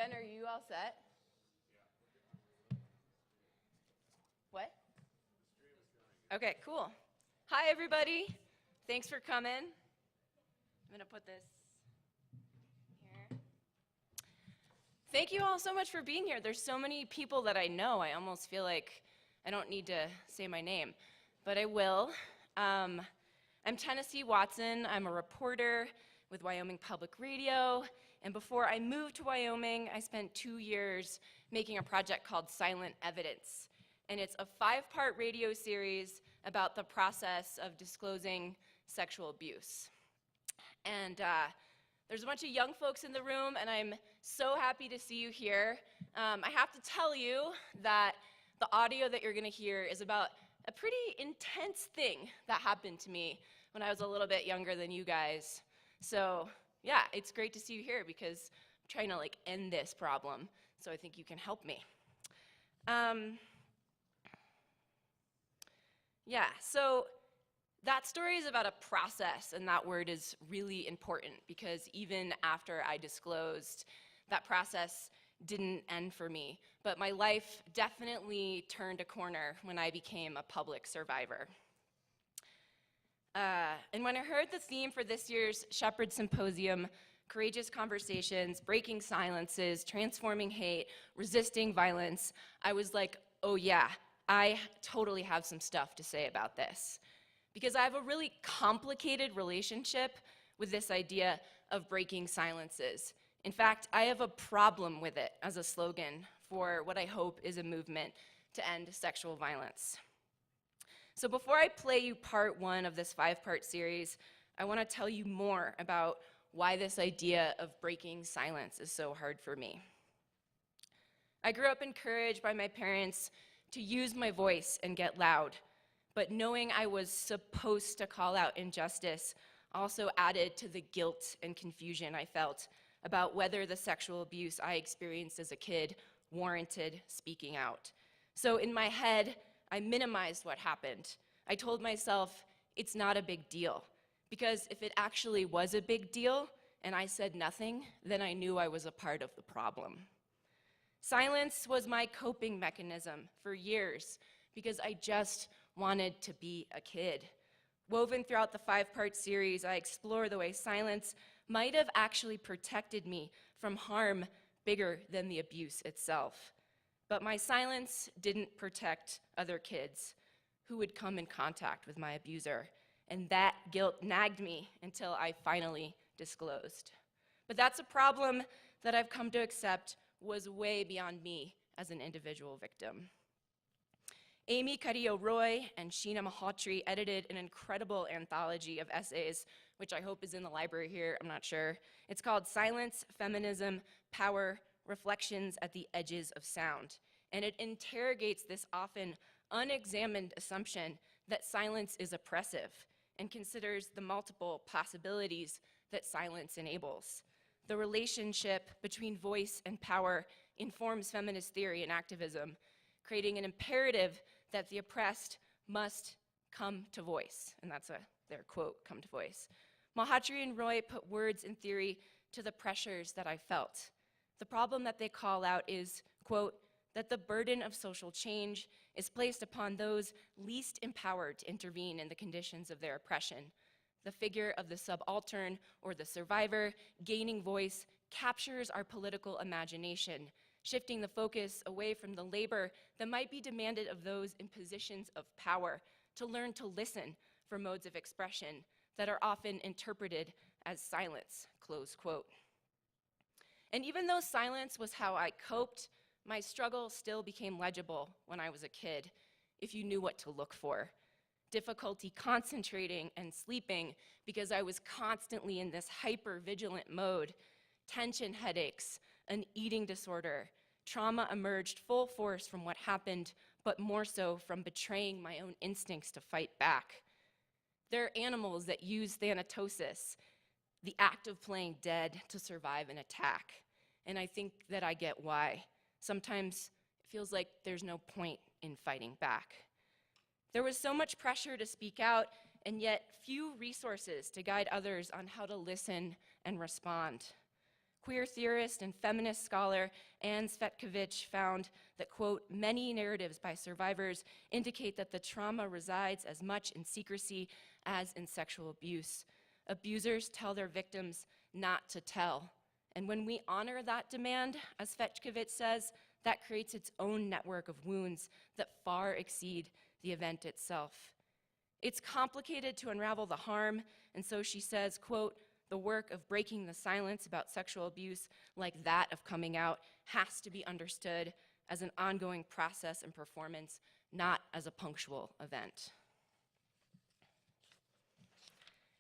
Ben, are you all set? What? Okay, cool. Hi, everybody. Thanks for coming. I'm going to put this here. Thank you all so much for being here. There's so many people that I know. I almost feel like I don't need to say my name, but I will. I'm Tennessee Watson. I'm a reporter with Wyoming Public Radio. And before I moved to Wyoming, I spent 2 years making a project called Silent Evidence. And it's a 5-part radio series about the process of disclosing sexual abuse. And there's a bunch of young folks in the room, and I'm so happy to see you here. I have to tell you that the audio that you're going to hear is about a pretty intense thing that happened to me when I was a little bit younger than you guys. So yeah, it's great to see you here because I'm trying to end this problem, so I think you can help me. Yeah, so that story is about a process, and that word is really important because even after I disclosed, that process didn't end for me. But my life definitely turned a corner when I became a public survivor. And when I heard the theme for this year's Shepherd Symposium, Courageous Conversations, Breaking Silences, Transforming Hate, Resisting Violence, I was like, oh yeah, I totally have some stuff to say about this. Because I have a really complicated relationship with this idea of breaking silences. In fact, I have a problem with it as a slogan for what I hope is a movement to end sexual violence. So before I play you part 1 of this 5-part series, I want to tell you more about why this idea of breaking silence is so hard for me. I grew up encouraged by my parents to use my voice and get loud, but knowing I was supposed to call out injustice also added to the guilt and confusion I felt about whether the sexual abuse I experienced as a kid warranted speaking out. So in my head, I minimized what happened. I told myself, it's not a big deal, because if it actually was a big deal and I said nothing, then I knew I was a part of the problem. Silence was my coping mechanism for years because I just wanted to be a kid. Woven throughout the 5-part series, I explore the way silence might have actually protected me from harm bigger than the abuse itself. But my silence didn't protect other kids who would come in contact with my abuser, and that guilt nagged me until I finally disclosed. But that's a problem that I've come to accept was way beyond me as an individual victim. Amy Carrillo-Roy and Sheena Malhotra edited an incredible anthology of essays, which I hope is in the library here, I'm not sure. It's called Silence, Feminism, Power, Reflections at the Edges of Sound. And it interrogates this often unexamined assumption that silence is oppressive and considers the multiple possibilities that silence enables. The relationship between voice and power informs feminist theory and activism, creating an imperative that the oppressed must come to voice. And that's their quote, come to voice. Malhotra and Roy put words and theory to the pressures that I felt. The problem that they call out is, quote, that the burden of social change is placed upon those least empowered to intervene in the conditions of their oppression. The figure of the subaltern or the survivor gaining voice captures our political imagination, shifting the focus away from the labor that might be demanded of those in positions of power to learn to listen for modes of expression that are often interpreted as silence, close quote. And even though silence was how I coped, my struggle still became legible when I was a kid, if you knew what to look for. Difficulty concentrating and sleeping because I was constantly in this hyper-vigilant mode, tension headaches, an eating disorder. Trauma emerged full force from what happened, but more so from betraying my own instincts to fight back. There are animals that use thanatosis, the act of playing dead, to survive an attack. And I think that I get why. Sometimes it feels like there's no point in fighting back. There was so much pressure to speak out, and yet few resources to guide others on how to listen and respond. Queer theorist and feminist scholar Anne Cvetkovic found that, quote, many narratives by survivors indicate that the trauma resides as much in secrecy as in sexual abuse. Abusers tell their victims not to tell. And when we honor that demand, as Cvetkovic says, that creates its own network of wounds that far exceed the event itself. It's complicated to unravel the harm, and so she says, quote, the work of breaking the silence about sexual abuse, like that of coming out, has to be understood as an ongoing process and performance, not as a punctual event.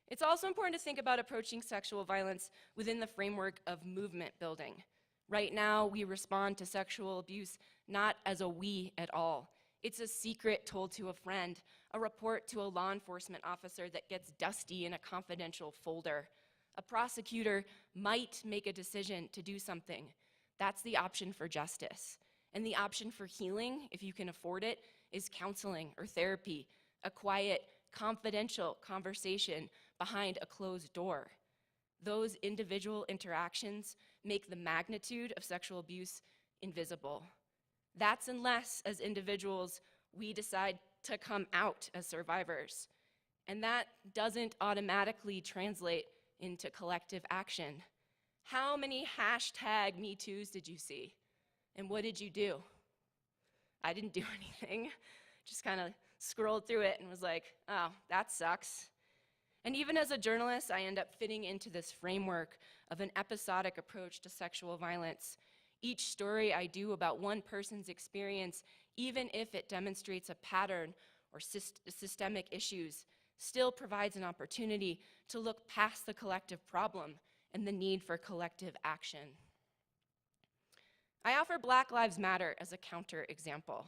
It's also important to think about approaching sexual violence within the framework of movement building. Right now, we respond to sexual abuse not as a we at all. It's a secret told to a friend, a report to a law enforcement officer that gets dusty in a confidential folder. A prosecutor might make a decision to do something. That's the option for justice. And the option for healing, if you can afford it, is counseling or therapy, a quiet, confidential conversation behind a closed door. Those individual interactions make the magnitude of sexual abuse invisible. That's unless, as individuals, we decide to come out as survivors. And that doesn't automatically translate into collective action. How many hashtag #MeToos did you see? And what did you do? I didn't do anything. Just kind of scrolled through it and was like, oh, that sucks. And even as a journalist, I end up fitting into this framework of an episodic approach to sexual violence. Each story I do about one person's experience, even if it demonstrates a pattern or systemic issues, still provides an opportunity to look past the collective problem and the need for collective action. I offer Black Lives Matter as a counterexample.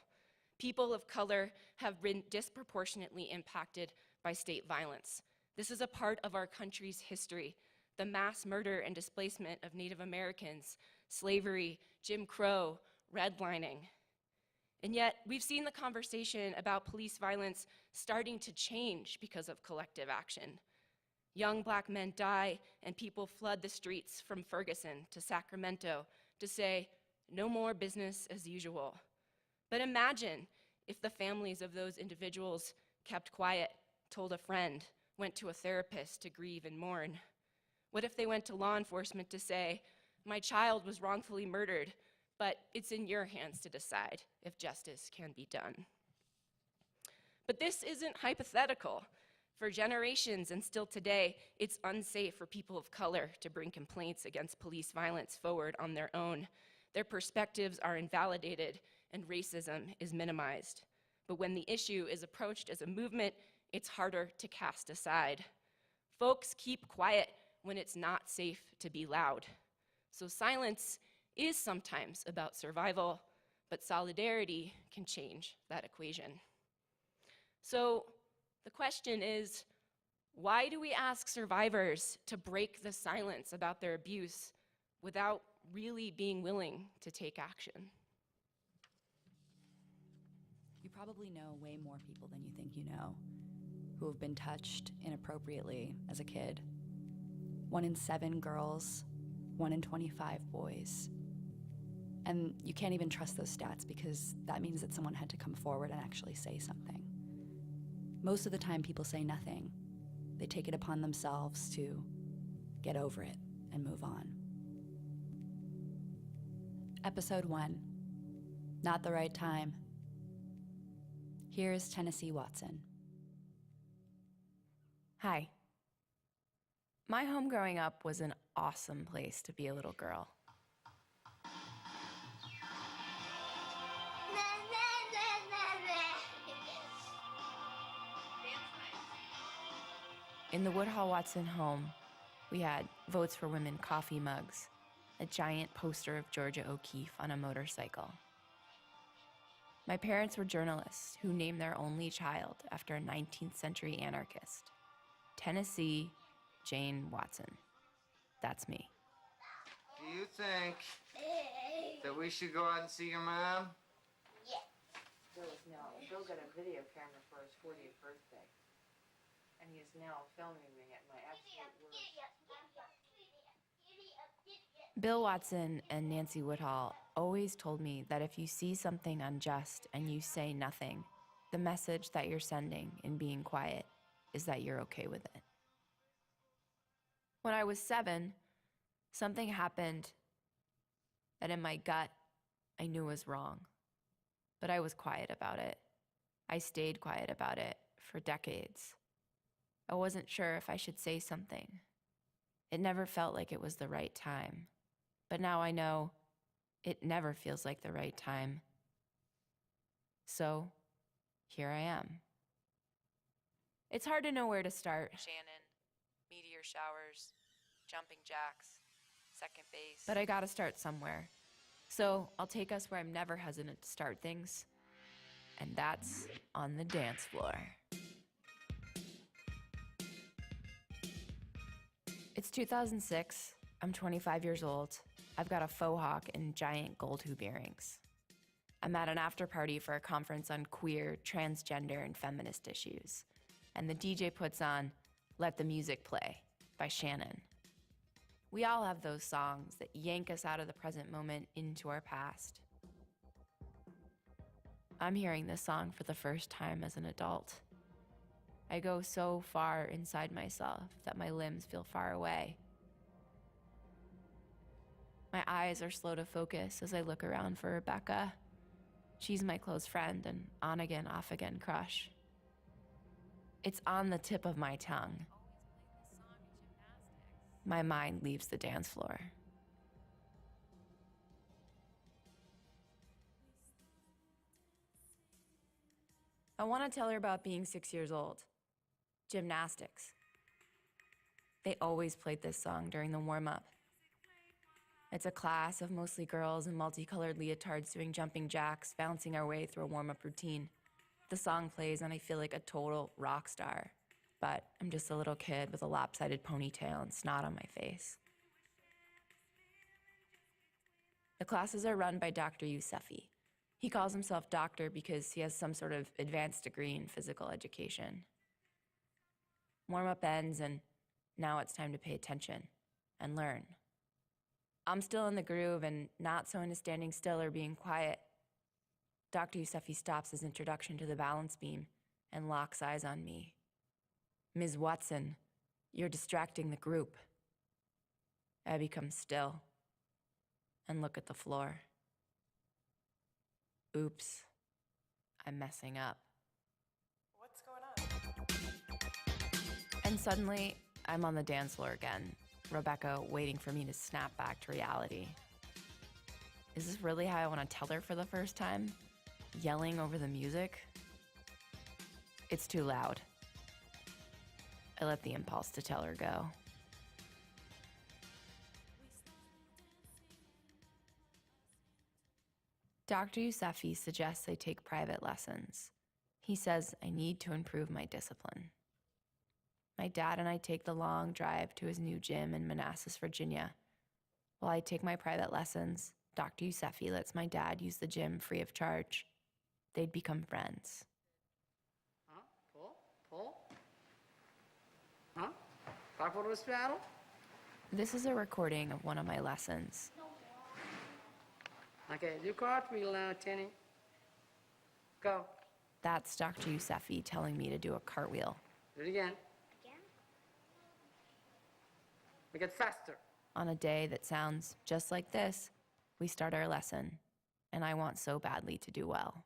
People of color have been disproportionately impacted by state violence. This is a part of our country's history, the mass murder and displacement of Native Americans, slavery, Jim Crow, redlining. And yet, we've seen the conversation about police violence starting to change because of collective action. Young Black men die, and people flood the streets from Ferguson to Sacramento to say, no more business as usual. But imagine if the families of those individuals kept quiet, told a friend, went to a therapist to grieve and mourn. What if they went to law enforcement to say, my child was wrongfully murdered, but it's in your hands to decide if justice can be done. But this isn't hypothetical. For generations and still today, it's unsafe for people of color to bring complaints against police violence forward on their own. Their perspectives are invalidated and racism is minimized. But when the issue is approached as a movement, it's harder to cast aside. Folks keep quiet when it's not safe to be loud. So silence is sometimes about survival, but solidarity can change that equation. So the question is, why do we ask survivors to break the silence about their abuse without really being willing to take action? You probably know way more people than you think you know who have been touched inappropriately as a kid. 1 in 7 girls, 1 in 25 boys. And you can't even trust those stats because that means that someone had to come forward and actually say something. Most of the time, people say nothing. They take it upon themselves to get over it and move on. Episode 1, Not the Right Time. Here's Tennessee Watson. Hi. My home growing up was an awesome place to be a little girl. In the Woodhull Watson home, we had Votes for Women coffee mugs, a giant poster of Georgia O'Keeffe on a motorcycle. My parents were journalists who named their only child after a 19th century anarchist, Tennessee Jane Watson. That's me. Do you think that we should go out and see your mom? Bill got a video camera for his 40th birthday. And he is now filming me at my absolute worst. Bill Watson and Nancy Woodhull always told me that if you see something unjust and you say nothing, the message that you're sending in being quiet is that you're okay with it. When I was 7, something happened that in my gut I knew was wrong, but I was quiet about it. I stayed quiet about it for decades. I wasn't sure if I should say something. It never felt like it was the right time. But now I know it never feels like the right time. So here I am. It's hard to know where to start. Shannon, meteor showers, jumping jacks, second base. But I gotta start somewhere. So I'll take us where I'm never hesitant to start things. And that's on the dance floor. It's 2006. I'm 25 years old. I've got a faux hawk and giant gold hoop earrings. I'm at an after party for a conference on queer, transgender, and feminist issues. And the DJ puts on Let the Music Play by Shannon. We all have those songs that yank us out of the present moment into our past. I'm hearing this song for the first time as an adult. I go so far inside myself that my limbs feel far away. My eyes are slow to focus as I look around for Rebecca. She's my close friend and on-again, off-again crush. It's on the tip of my tongue. My mind leaves the dance floor. I want to tell her about being 6 years old. Gymnastics. They always played this song during the warm-up. It's a class of mostly girls in multicolored leotards doing jumping jacks, bouncing our way through a warm-up routine. The song plays and I feel like a total rock star, but I'm just a little kid with a lopsided ponytail and snot on my face. The classes are run by Dr. Yousefi. He calls himself doctor because he has some sort of advanced degree in physical education. Warm-up ends and now it's time to pay attention and learn. I'm still in the groove and not so into standing still or being quiet. Dr. Yousefi stops his introduction to the balance beam and locks eyes on me. Ms. Watson, you're distracting the group. I become still and look at the floor. Oops, I'm messing up. What's going on? And suddenly, I'm on the dance floor again, Rebecca waiting for me to snap back to reality. Is this really how I want to tell her for the first time? Yelling over the music? It's too loud. I let the impulse to tell her go. Dr. Yousefi suggests I take private lessons. He says I need to improve my discipline. My dad and I take the long drive to his new gym in Manassas, Virginia. While I take my private lessons, Dr. Yousefi lets my dad use the gym free of charge. They'd become friends. Huh? Pull. Huh? Back for the straddle. This is a recording of one of my lessons. Okay, do cartwheel now, Tenny. Go. That's Dr. Yousefi telling me to do a cartwheel. Do it again. Make it faster. On a day that sounds just like this, we start our lesson, and I want so badly to do well.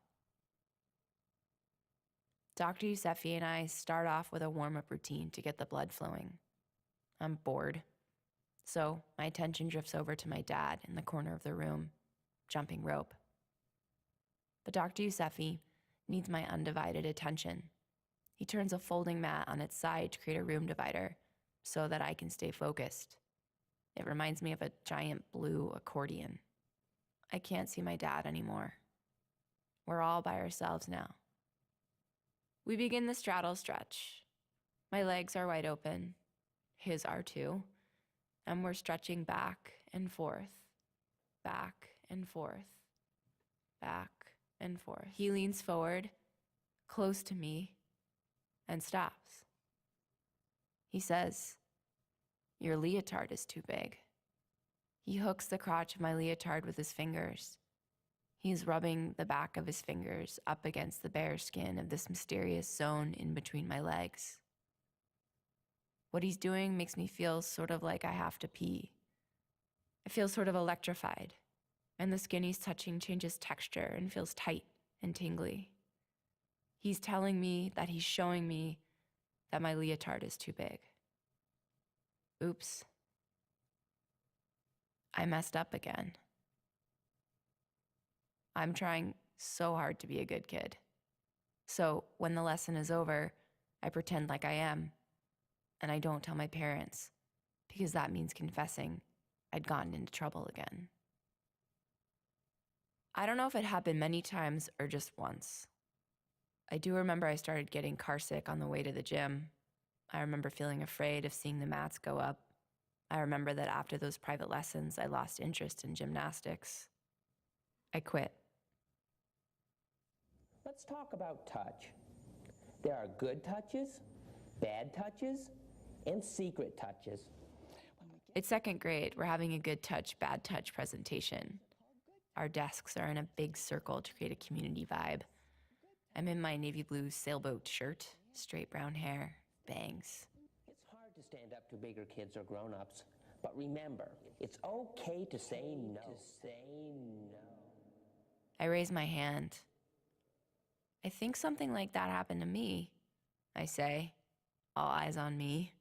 Dr. Yousefi and I start off with a warm-up routine to get the blood flowing. I'm bored, so my attention drifts over to my dad in the corner of the room, jumping rope. But Dr. Yousefi needs my undivided attention. He turns a folding mat on its side to create a room divider so that I can stay focused. It reminds me of a giant blue accordion. I can't see my dad anymore. We're all by ourselves now. We begin the straddle stretch. My legs are wide open. His are too. And we're stretching back and forth, back and forth, back and forth. He leans forward, close to me, and stops. He says, "Your leotard is too big." He hooks the crotch of my leotard with his fingers. He's rubbing the back of his fingers up against the bare skin of this mysterious zone in between my legs. What he's doing makes me feel sort of like I have to pee. I feel sort of electrified, and the skin he's touching changes texture and feels tight and tingly. He's telling me that he's showing me that my leotard is too big. Oops. I messed up again. I'm trying so hard to be a good kid. So when the lesson is over, I pretend like I am, and I don't tell my parents, because that means confessing I'd gotten into trouble again. I don't know if it happened many times or just once. I do remember I started getting carsick on the way to the gym. I remember feeling afraid of seeing the mats go up. I remember that after those private lessons, I lost interest in gymnastics. I quit. Let's talk about touch. There are good touches, bad touches, and secret touches. It's second grade. We're having a good touch, bad touch presentation. Our desks are in a big circle to create a community vibe. I'm in my navy blue sailboat shirt, straight brown hair, bangs. It's hard to stand up to bigger kids or grown-ups, but remember, it's okay to say no. I raise my hand. I think something like that happened to me, I say, all eyes on me.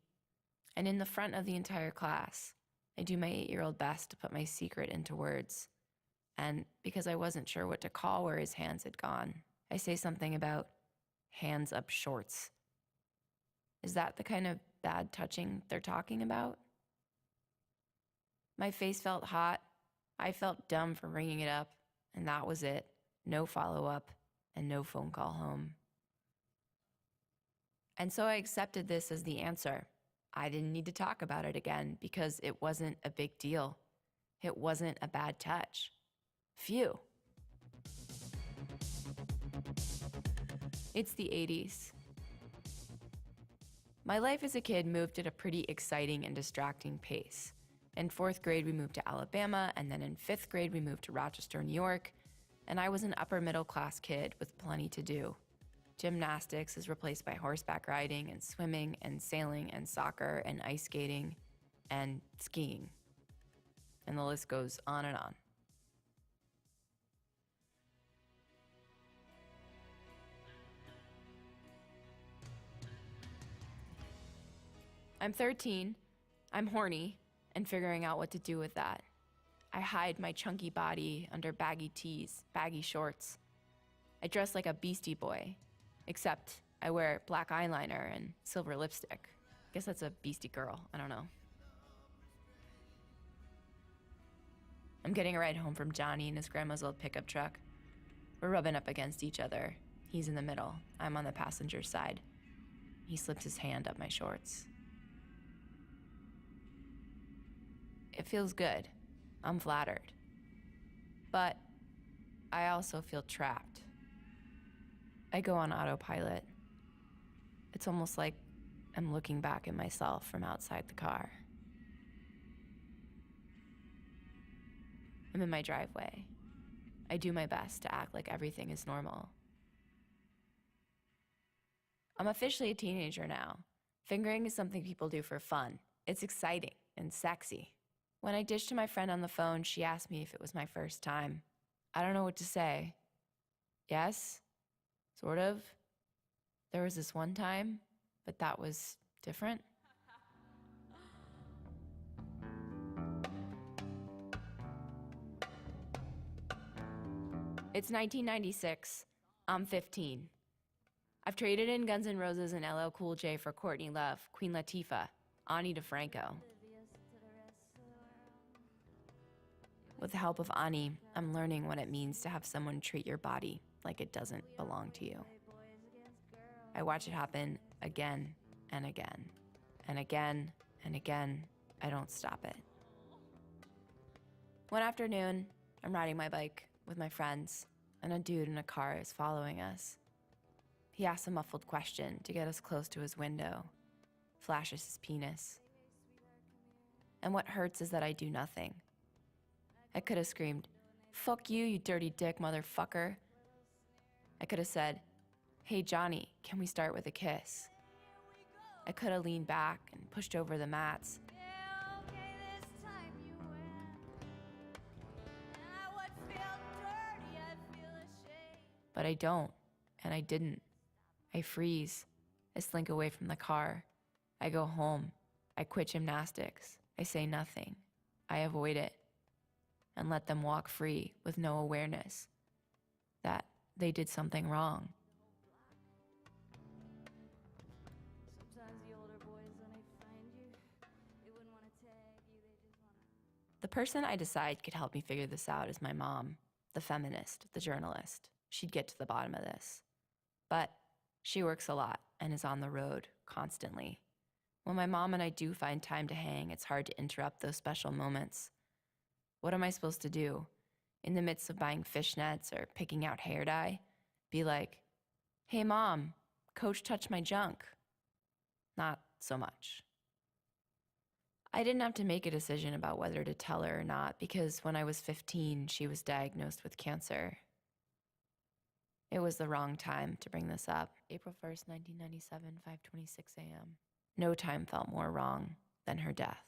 And in the front of the entire class, I do my 8-year-old best to put my secret into words. And because I wasn't sure what to call where his hands had gone, I say something about hands up shorts. Is that the kind of bad touching they're talking about? My face felt hot. I felt dumb for bringing it up, and that was it. No follow-up and no phone call home. And so I accepted this as the answer. I didn't need to talk about it again because it wasn't a big deal. It wasn't a bad touch. Phew. It's the 80s. My life as a kid moved at a pretty exciting and distracting pace. In 4th grade, we moved to Alabama, and then in 5th grade, we moved to Rochester, New York, and I was an upper middle class kid with plenty to do. Gymnastics is replaced by horseback riding and swimming and sailing and soccer and ice skating and skiing. And the list goes on and on. I'm 13, I'm horny, and figuring out what to do with that. I hide my chunky body under baggy tees, baggy shorts. I dress like a Beastie Boy, except I wear black eyeliner and silver lipstick. Guess that's a Beastie Girl, I don't know. I'm getting a ride home from Johnny in his grandma's old pickup truck. We're rubbing up against each other. He's in the middle, I'm on the passenger side. He slips his hand up my shorts. It feels good. I'm flattered. But I also feel trapped. I go on autopilot. It's almost like I'm looking back at myself from outside the car. I'm in my driveway. I do my best to act like everything is normal. I'm officially a teenager now. Fingering is something people do for fun. It's exciting and sexy. When I ditched to my friend on the phone, she asked me if it was my first time. I don't know what to say. Yes, sort of. There was this one time, but that was different. It's 1996. I'm 15. I've traded in Guns N' Roses and LL Cool J for Courtney Love, Queen Latifah, Ani DeFranco. With the help of Ani, I'm learning what it means to have someone treat your body like it doesn't belong to you. I watch it happen again and again and again and again. I don't stop it. One afternoon, I'm riding my bike with my friends, and a dude in a car is following us. He asks a muffled question to get us close to his window, flashes his penis. And what hurts is that I do nothing. I could have screamed, "Fuck you, you dirty dick motherfucker." I could have said, "Hey Johnny, can we start with a kiss?" I could have leaned back and pushed over the mats. But I don't, and I didn't. I freeze. I slink away from the car. I go home. I quit gymnastics. I say nothing. I avoid it and let them walk free with no awareness that they did something wrong. The person I decide could help me figure this out is my mom, the feminist, the journalist. She'd get to the bottom of this. But she works a lot and is on the road constantly. When my mom and I do find time to hang, it's hard to interrupt those special moments. What am I supposed to do? In the midst of buying fishnets or picking out hair dye? Be like, "Hey mom, coach touched my junk." Not so much. I didn't have to make a decision about whether to tell her or not because when I was 15, she was diagnosed with cancer. It was the wrong time to bring this up. April 1st, 1997, 5:26 a.m. No time felt more wrong than her death.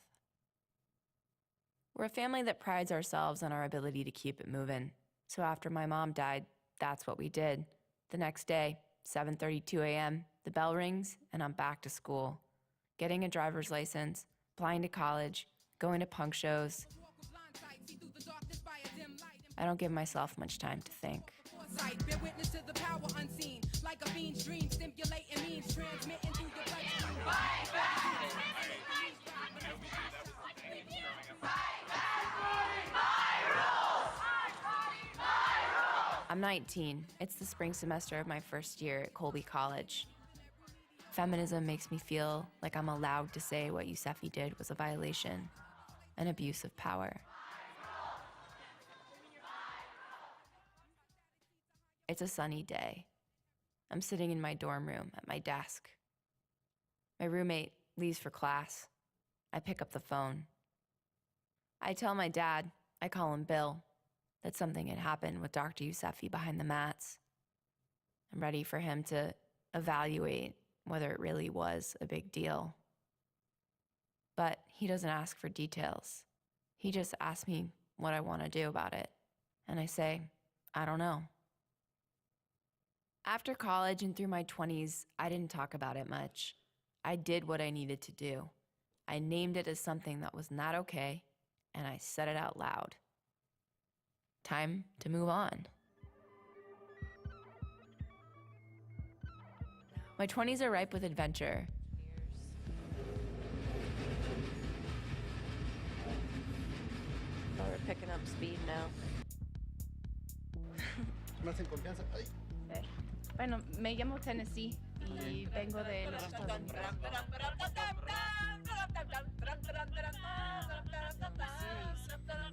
We're a family that prides ourselves on our ability to keep it moving. So after my mom died, that's what we did. The next day, 7:32 a.m., the bell rings and I'm back to school. Getting a driver's license, applying to college, going to punk shows. I don't give myself much time to think. Bear witness to the power unseen, like a fiend's dream, stimulating means, transmitting through your I'm 19. It's the spring semester of my first year at Colby College. Feminism makes me feel like I'm allowed to say what Youssefi did was a violation, an abuse of power. It's a sunny day. I'm sitting in my dorm room at my desk. My roommate leaves for class. I pick up the phone. I tell my dad, I call him Bill, that something had happened with Dr. Youssefi behind the mats. I'm ready for him to evaluate whether it really was a big deal. But he doesn't ask for details. He just asks me what I want to do about it. And I say, I don't know. After college and through my 20s, I didn't talk about it much. I did what I needed to do. I named it as something that was not okay, and I said it out loud. Time to move on. My 20s are ripe with adventure. Oh, we're picking up speed now. Más en confianza. Ay. Bueno, me llamo Tennessee y vengo de los Estados Unidos.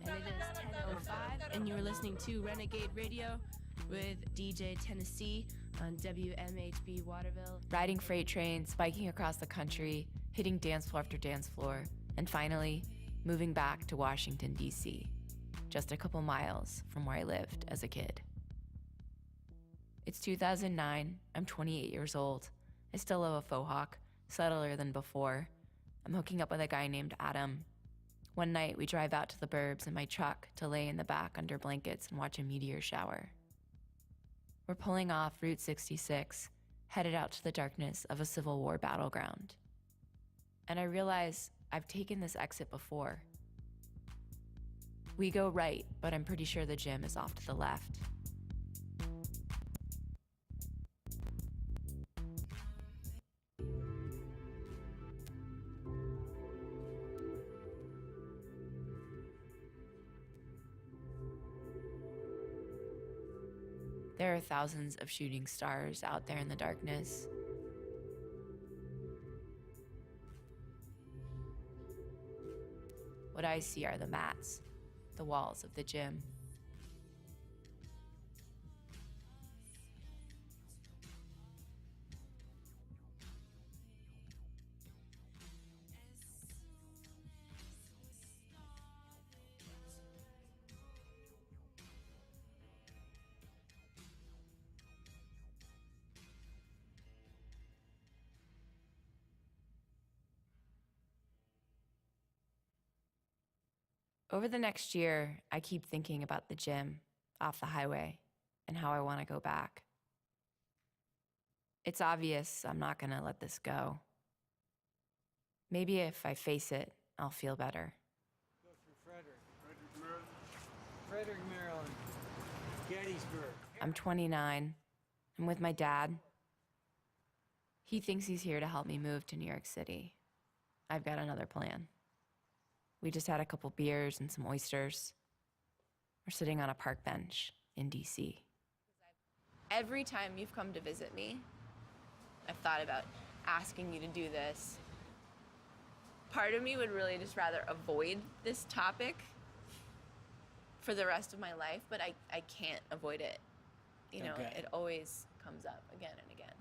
And it is 10:05, and you're listening to Renegade Radio with DJ Tennessee on WMHB Waterville. Riding freight trains, biking across the country, hitting dance floor after dance floor, and finally, moving back to Washington, D.C., just a couple miles from where I lived as a kid. It's 2009. I'm 28 years old. I still love a faux hawk, subtler than before. I'm hooking up with a guy named Adam. One night, we drive out to the burbs in my truck to lay in the back under blankets and watch a meteor shower. We're pulling off Route 66, headed out to the darkness of a Civil War battleground. And I realize I've taken this exit before. We go right, but I'm pretty sure the gym is off to the left. There are thousands of shooting stars out there in the darkness. What I see are the mats, the walls of the gym. Over the next year, I keep thinking about the gym off the highway and how I want to go back. It's obvious I'm not going to let this go. Maybe if I face it, I'll feel better. Go through Frederick, Maryland, Gettysburg. I'm 29. I'm with my dad. He thinks he's here to help me move to New York City. I've got another plan. We just had a couple beers and some oysters. We're sitting on a park bench in DC. Every time you've come to visit me, I've thought about asking you to do this. Part of me would really just rather avoid this topic for the rest of my life, but I can't avoid it. You know, Okay. it always comes up again and again.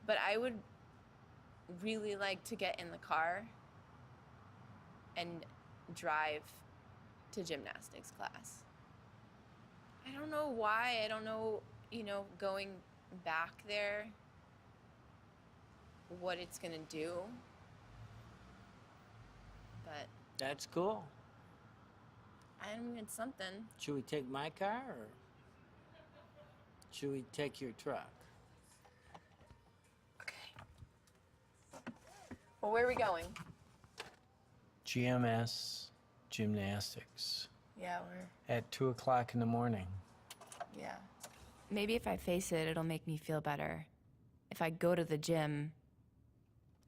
But I would really like to get in the car and drive to gymnastics class. I don't know why. I don't know, you know, going back there, what it's gonna do. But That's cool. it's something. Should we take my car or should we take your truck? Okay. Well, where are we going? GMS Gymnastics Yeah, at 2 o'clock in the morning. yeah. Maybe if I face it, it'll make me feel better. If I go to the gym,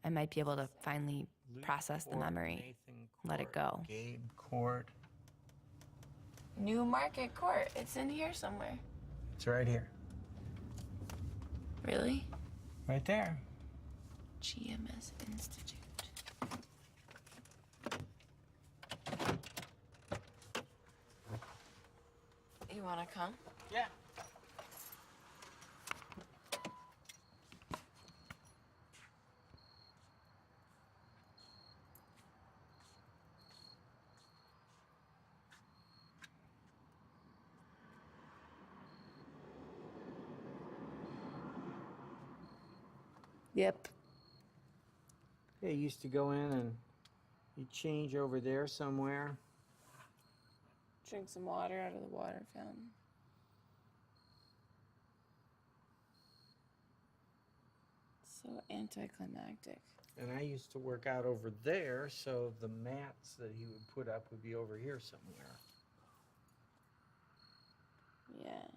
I might be able to finally process the memory, let it go. Gabe Court. New Market Court. It's in here somewhere. It's right here. Really? Right there. GMS Institute. You wanna come? Yeah. Yep. They used to go in and you change over there somewhere. Drink some water out of the water fountain. So anticlimactic. And I used to work out over there, so the mats that he would put up would be over here somewhere. Yeah.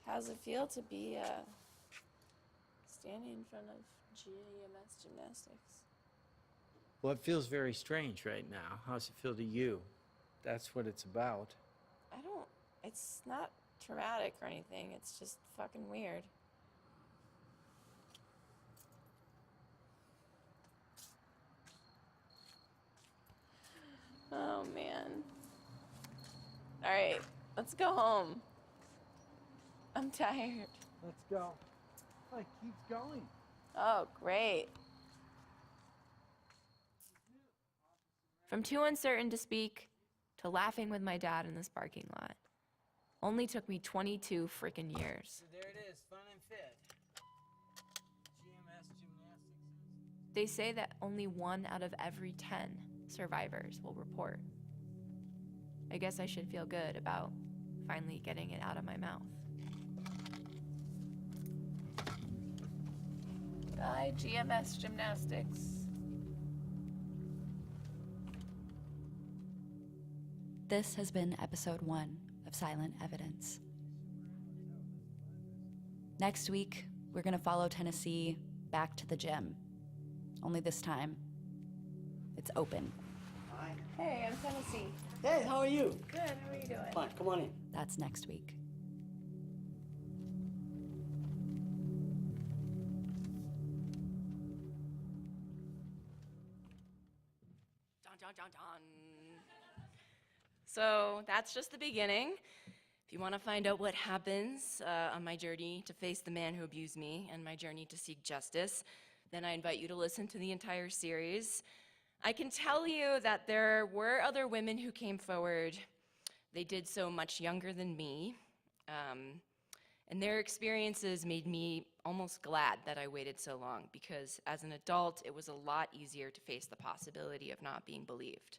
How's it feel to be standing in front of GMS Gymnastics? Well, it feels very strange right now. How's it feel to you? That's what it's about. It's not traumatic or anything. It's just fucking weird. Oh, man. All right, let's go home. I'm tired. Let's go. Oh, it keeps going. Oh, great. From too uncertain to speak to laughing with my dad in this parking lot. Only took me 22 freaking years. So there it is, fun and fit. GMS Gymnastics. They say that only 1 out of every 10 survivors will report. I guess I should feel good about finally getting it out of my mouth. Bye, GMS Gymnastics. This has been episode 1 of Silent Evidence. Next week, we're going to follow Tennessee back to the gym. Only this time, it's open. Hey, I'm Tennessee. Hey, how are you? Good, how are you doing? Fine, come on in. That's next week. Dun, dun, dun, dun. So that's just the beginning. If you want to find out what happens on my journey to face the man who abused me and my journey to seek justice, then I invite you to listen to the entire series. I can tell you that there were other women who came forward. They did so much younger than me, and their experiences made me almost glad that I waited so long, because as an adult, it was a lot easier to face the possibility of not being believed.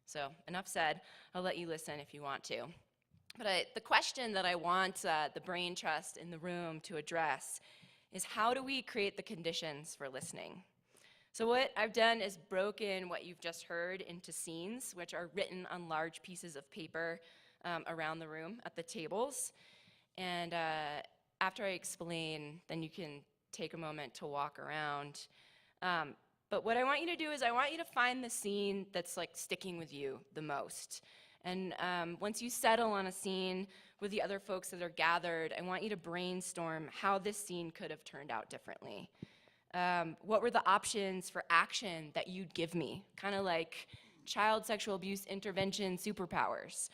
So enough said. I'll let you listen if you want to. But the question that I want the brain trust in the room to address is, how do we create the conditions for listening? So what I've done is broken what you've just heard into scenes, which are written on large pieces of paper around the room at the tables. And after I explain, then you can take a moment to walk around. But what I want you to do is I want you to find the scene that's like sticking with you the most. And once you settle on a scene with the other folks that are gathered, I want you to brainstorm how this scene could have turned out differently. What were the options for action that you'd give me? Kind of like child sexual abuse intervention superpowers.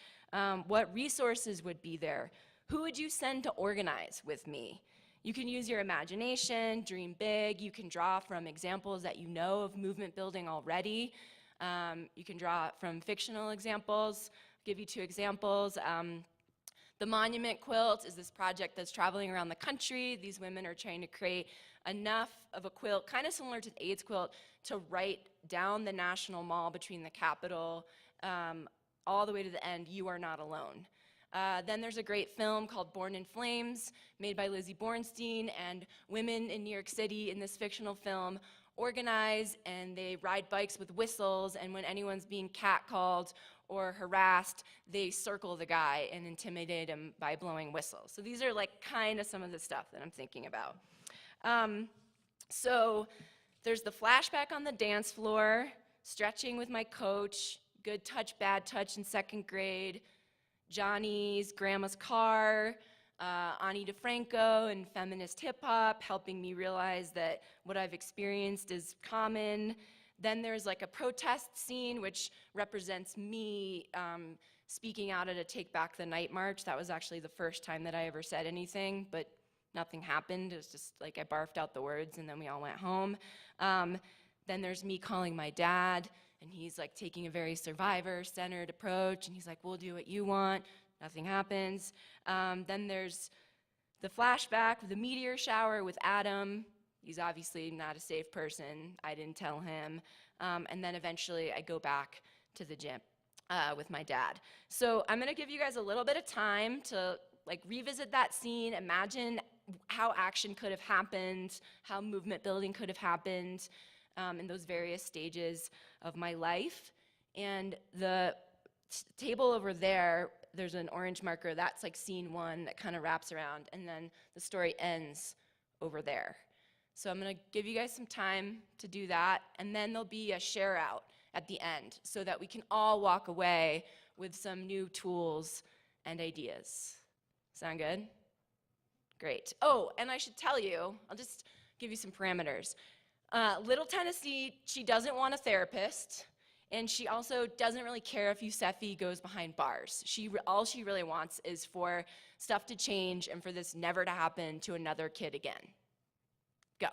What resources would be there? Who would you send to organize with me? You can use your imagination, dream big. You can draw from examples that you know of movement building already. You can draw from fictional examples. I'll give you 2 examples. The Monument Quilt is this project that's traveling around the country. These women are trying to create enough of a quilt, kind of similar to the AIDS quilt, to write down the National Mall between the Capitol all the way to the end, "You are not alone." Then there's a great film called Born in Flames, made by Lizzie Bornstein, and women in New York City in this fictional film organize, and they ride bikes with whistles, and when anyone's being catcalled or harassed, they circle the guy and intimidate him by blowing whistles. So these are like kind of some of the stuff that I'm thinking about. So there's the flashback on the dance floor, stretching with my coach, good touch, bad touch in 2nd grade, Johnny's grandma's car, Ani DeFranco and feminist hip hop, helping me realize that what I've experienced is common. Then there's like a protest scene, which represents me speaking out at a Take Back the Night march. That was actually the first time that I ever said anything, but nothing happened. It was just like I barfed out the words and then we all went home. Then there's me calling my dad, and he's like taking a very survivor-centered approach, and he's like, "We'll do what you want." Nothing happens. Then there's the flashback with the meteor shower with Adam. He's obviously not a safe person. I didn't tell him. And then eventually I go back to the gym with my dad. So I'm gonna give you guys a little bit of time to like revisit that scene, imagine how action could have happened, how movement building could have happened in those various stages of my life. And the table over there, there's an orange marker, that's like scene 1 that kind of wraps around, and then the story ends over there. So I'm gonna give you guys some time to do that, and then there'll be a share out at the end so that we can all walk away with some new tools and ideas. Sound good? Great. Oh, and I should tell you, I'll just give you some parameters. Little Tennessee, she doesn't want a therapist. And she also doesn't really care if Youssefi goes behind bars. All she really wants is for stuff to change and for this never to happen to another kid again. Go.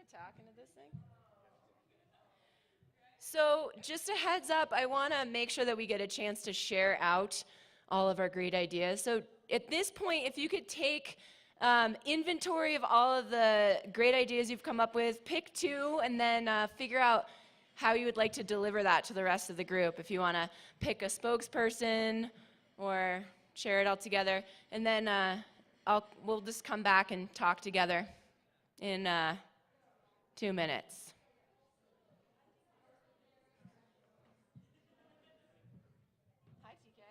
to talk into this thing? So just a heads up, I want to make sure that we get a chance to share out all of our great ideas. So at this point, if you could take inventory of all of the great ideas you've come up with, pick two, and then figure out how you would like to deliver that to the rest of the group. If you want to pick a spokesperson or share it all together, and then we'll just come back and talk together in 2 minutes. Hi, TK.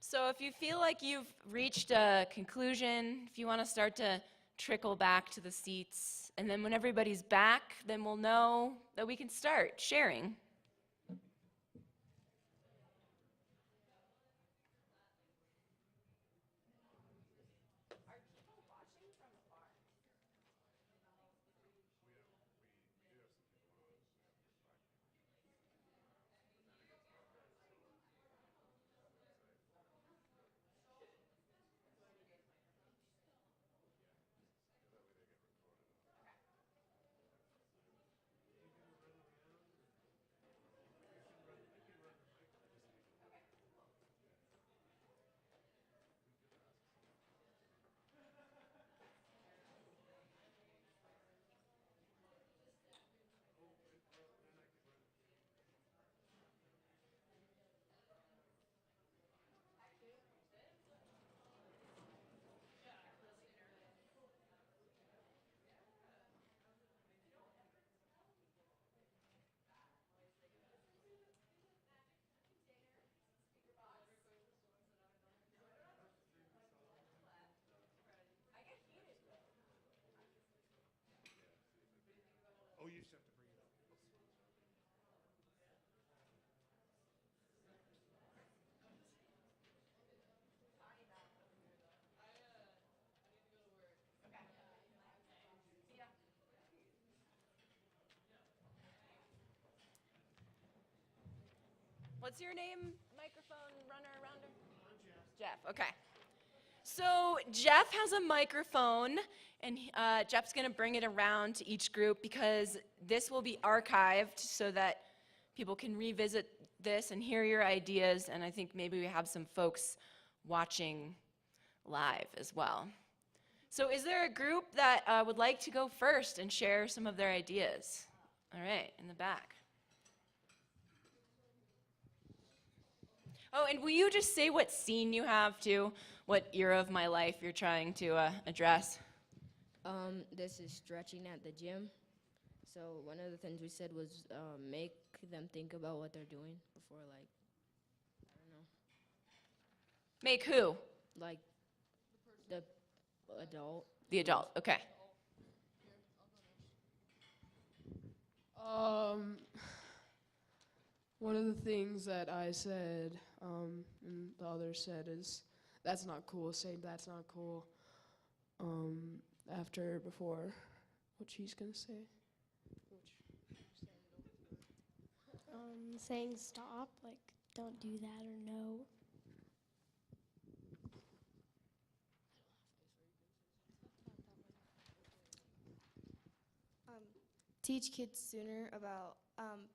So if you feel like you've reached a conclusion, if you want to start to trickle back to the seats, and then when everybody's back, then we'll know that we can start sharing. What's your name, microphone runner, rounder? Jeff, okay. So Jeff has a microphone, and Jeff's going to bring it around to each group because this will be archived so that people can revisit this and hear your ideas, and I think maybe we have some folks watching live as well. So is there a group that would like to go first and share some of their ideas? All right, in the back. Oh, and will you just say what scene you have too? What era of my life you're trying to address? This is stretching at the gym. So one of the things we said was make them think about what they're doing before, like, I don't know. Make who? Like the adult. The adult, okay. One of the things that I said, and the others said, is that's not cool. Say that's not cool. Before, what she's gonna say. Saying stop, like don't do that or no. Teach kids sooner about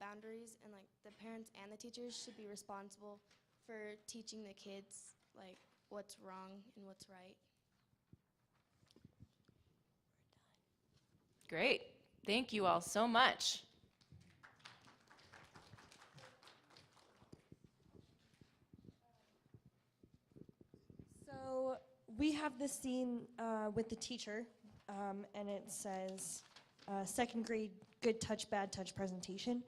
boundaries, and like the parents and the teachers should be responsible for teaching the kids like what's wrong and what's right. Great. Thank you all so much. So we have this scene with the teacher, and it says, second grade good touch, bad touch presentation.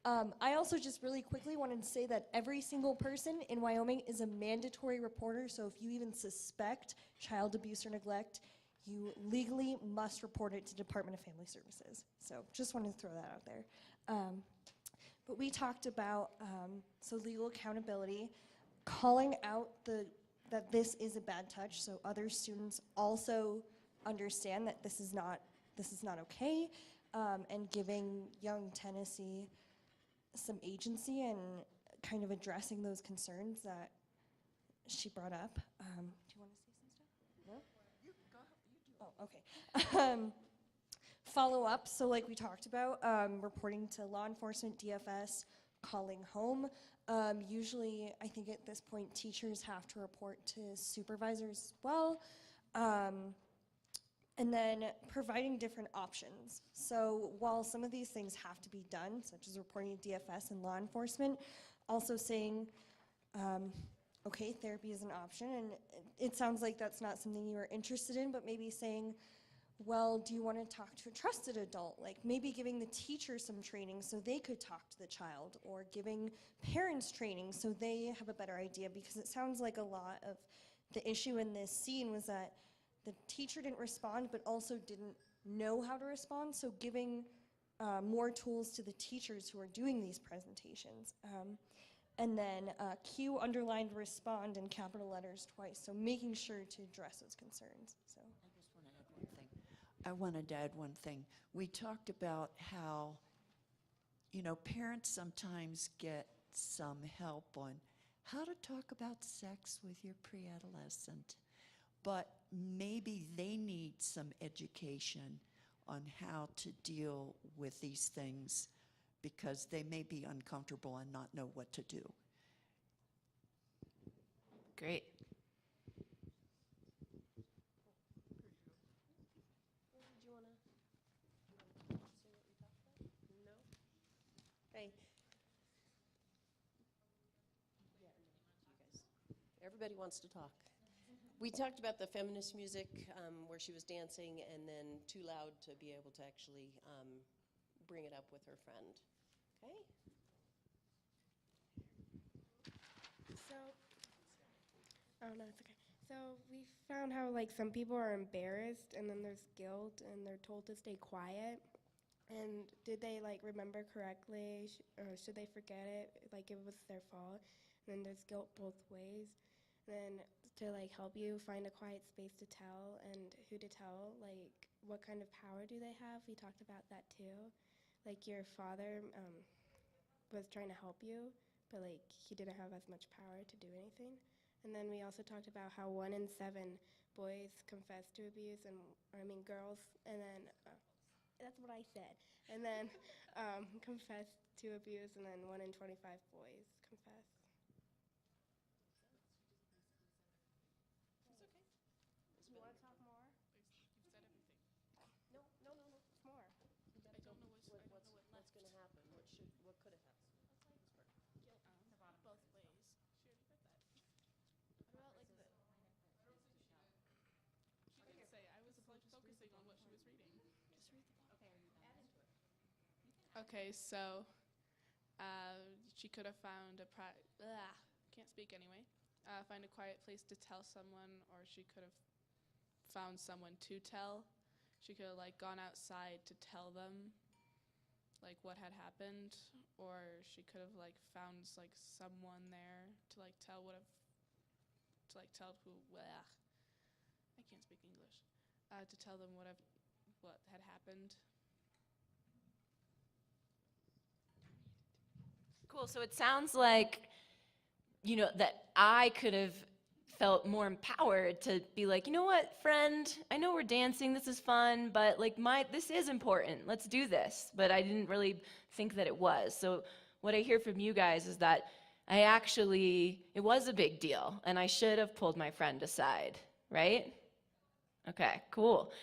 I also just really quickly wanted to say that every single person in Wyoming is a mandatory reporter, so if you even suspect child abuse or neglect, you legally must report it to Department of Family Services. So just wanted to throw that out there. But we talked about so legal accountability, calling out that this is a bad touch, so other students also understand that this is not okay, and giving young Tennessee some agency and kind of addressing those concerns that she brought up. Do you want to say some stuff? No? Oh, okay. Follow up, so like we talked about, reporting to law enforcement, DFS, calling home. Usually, I think at this point, teachers have to report to supervisors as well. And then providing different options. So while some of these things have to be done, such as reporting to DFS and law enforcement, also saying, okay, therapy is an option, and it sounds like that's not something you are interested in, but maybe saying, well, do you want to talk to a trusted adult? Like maybe giving the teacher some training so they could talk to the child, or giving parents training so they have a better idea, because it sounds like a lot of the issue in this scene was that the teacher didn't respond, but also didn't know how to respond, so giving more tools to the teachers who are doing these presentations. And then Q underlined respond in capital letters twice, so making sure to address those concerns. So. I wanted to add one thing. We talked about how, parents sometimes get some help on how to talk about sex with your pre-adolescent, but maybe they need some education on how to deal with these things because they may be uncomfortable and not know what to do. Great. Hey. Everybody wants to talk. We talked about the feminist music where she was dancing, and then too loud to be able to actually bring it up with her friend. Okay? So, oh no, it's okay. So we found how like some people are embarrassed, and then there's guilt, and they're told to stay quiet. And did they like remember correctly, or should they forget it, like it was their fault? And then there's guilt both ways. Then to like help you find a quiet space to tell and who to tell, like what kind of power do they have? We talked about that too. Like your father was trying to help you, but like he didn't have as much power to do anything. And then we also talked about how 1 in 7 boys confess to abuse, and girls, and then that's what I said. And then confess to abuse, and then 1 in 25 boys confess. You want to talk more? You've said everything. No, it's more. I don't know what's going to happen. What could have happened? Both ways. She already read that. What about like the? She didn't say. I was like focusing on what she was reading. Just read the book. Add into it. Okay, so she could have found can't speak anyway. Find a quiet place to tell someone, or she could have found someone to tell. She could have like gone outside to tell them, like what had happened, or she could have like found like someone there to like tell who I can't speak English, to tell them what had happened. Cool. So it sounds like, that I could have felt more empowered to be like, you know what, friend, I know we're dancing, this is fun, but like this is important, let's do this. But I didn't really think that it was. So what I hear from you guys is that it was a big deal, and I should have pulled my friend aside, right? Okay, cool.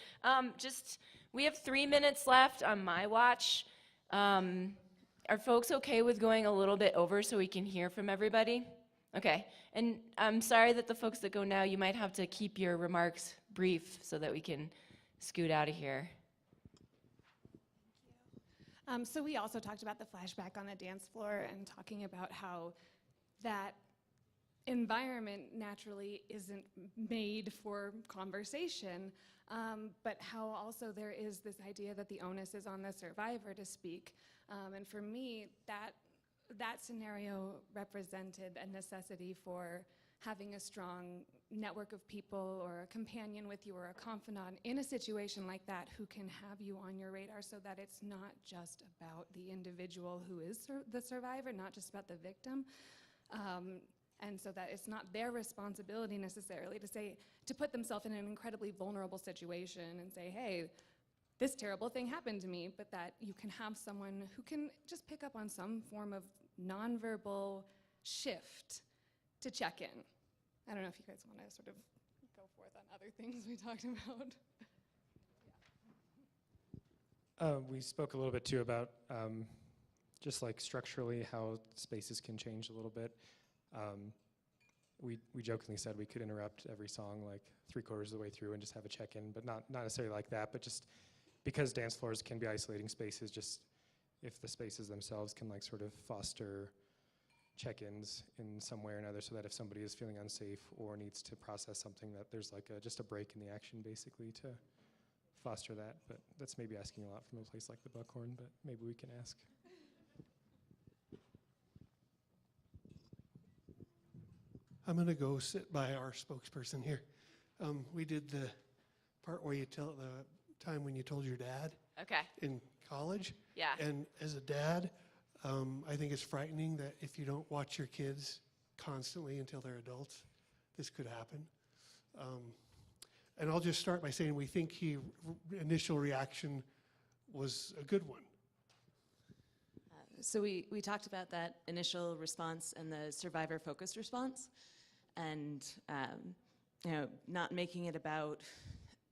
We have 3 minutes left on my watch. Are folks okay with going a little bit over so we can hear from everybody? Okay, and I'm sorry that the folks that go now, you might have to keep your remarks brief so that we can scoot out of here. So we also talked about the flashback on the dance floor and talking about how that environment naturally isn't made for conversation, but how also there is this idea that the onus is on the survivor to speak. And for me, that scenario represented a necessity for having a strong network of people or a companion with you or a confidant in a situation like that who can have you on your radar, so that it's not just about the individual who is the survivor, not just about the victim, and so that it's not their responsibility necessarily to put themselves in an incredibly vulnerable situation and say, hey, this terrible thing happened to me, but that you can have someone who can just pick up on some form of nonverbal shift to check in. I don't know if you guys want to sort of go forth on other things we talked about. We spoke a little bit too about just like structurally how spaces can change a little bit. We jokingly said we could interrupt every song like 3/4 of the way through and just have a check-in, but not necessarily like that, but just because dance floors can be isolating spaces, just if the spaces themselves can like sort of foster check-ins in some way or another, so that if somebody is feeling unsafe or needs to process something, that there's like just a break in the action basically to foster that. But that's maybe asking a lot from a place like the Buckhorn, but maybe we can ask. I'm going to go sit by our spokesperson here. We did the part where you tell the time when you told your dad in college. Yeah. And as a dad, I think it's frightening that if you don't watch your kids constantly until they're adults, this could happen. And I'll just start by saying we think initial reaction was a good one. So we talked about that initial response and the survivor-focused response, and not making it about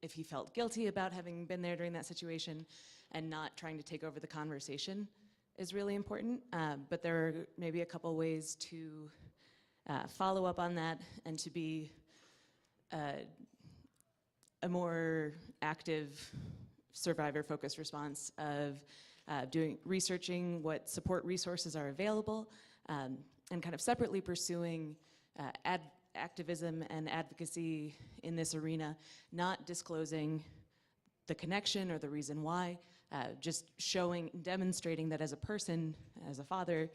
if he felt guilty about having been there during that situation, and not trying to take over the conversation is really important. But there are maybe a couple ways to follow up on that and to be a more active survivor-focused response of researching what support resources are available, and kind of separately pursuing activism and advocacy in this arena, not disclosing the connection or the reason why, just demonstrating that as a person, as a father,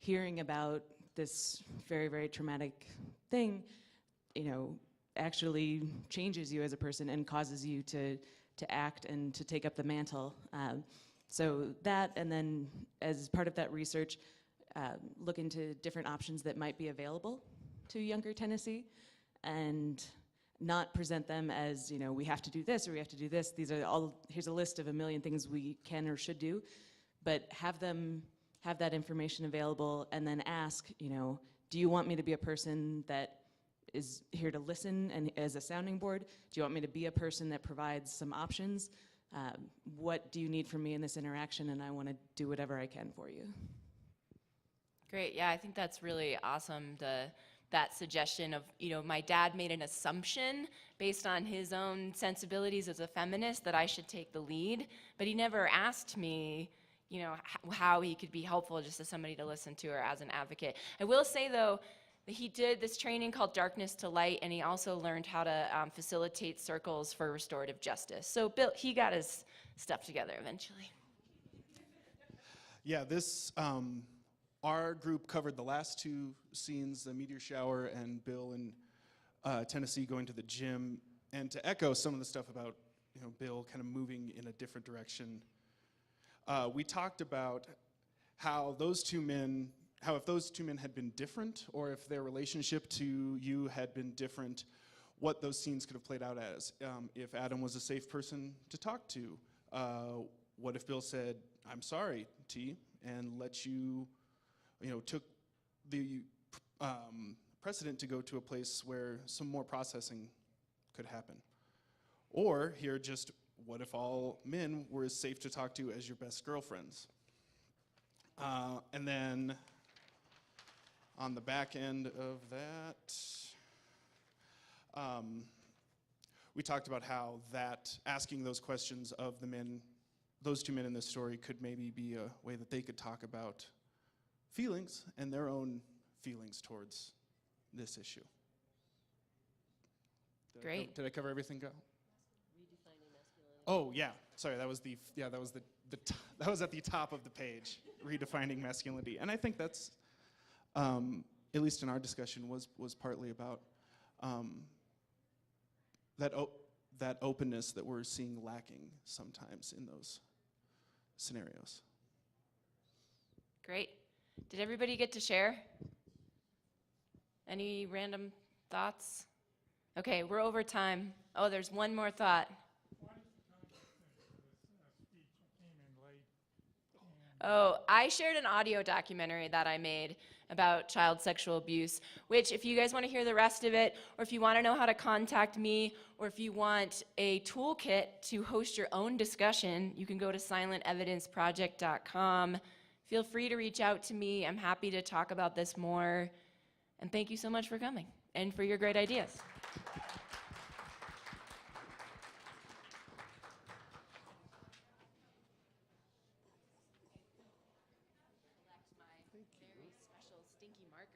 hearing about this very, very traumatic thing, actually changes you as a person and causes you to act and to take up the mantle. So that, and then as part of that research, look into different options that might be available to younger Tennessee, and not present them as, we have to do this or we have to do this. Here's a list of a million things we can or should do, but have them have that information available, and then ask, do you want me to be a person that is here to listen and as a sounding board? Do you want me to be a person that provides some options? What do you need from me in this interaction? And I want to do whatever I can for you. Great. Yeah, I think that's really awesome. That suggestion of, my dad made an assumption based on his own sensibilities as a feminist that I should take the lead, but he never asked me, how he could be helpful just as somebody to listen to or as an advocate. I will say, though, that he did this training called Darkness to Light, and he also learned how to facilitate circles for restorative justice. So Bill, he got his stuff together eventually. Yeah, this, our group covered the last two scenes, the meteor shower and Bill in Tennessee going to the gym. And to echo some of the stuff about, you know, Bill kind of moving in a different direction, we talked about how those two men, how if those two men had been different, or if their relationship to you had been different, what those scenes could have played out as. If Adam was a safe person to talk to, what if Bill said, "I'm sorry, T," and let you, you know, took the precedent to go to a place where some more processing could happen. Or here, just what if all men were as safe to talk to as your best girlfriends? And then on the back end of that, we talked about how that asking those questions of the men, those two men in this story, could maybe be a way that they could talk about feelings and their own feelings towards this issue. Great. Did I cover everything? Go. Oh yeah, sorry. That was that was that was at the top of the page. Redefining masculinity, and I think that's, at least in our discussion, was partly about that openness that we're seeing lacking sometimes in those scenarios. Great. Did everybody get to share? Any random thoughts? Okay, we're over time. Oh, there's one more thought. Oh, I shared an audio documentary that I made about child sexual abuse, which if you guys want to hear the rest of it, or if you want to know how to contact me, or if you want a toolkit to host your own discussion, you can go to silentevidenceproject.com. Feel free to reach out to me. I'm happy to talk about this more. And thank you so much for coming and for your great ideas. Very special stinky marker.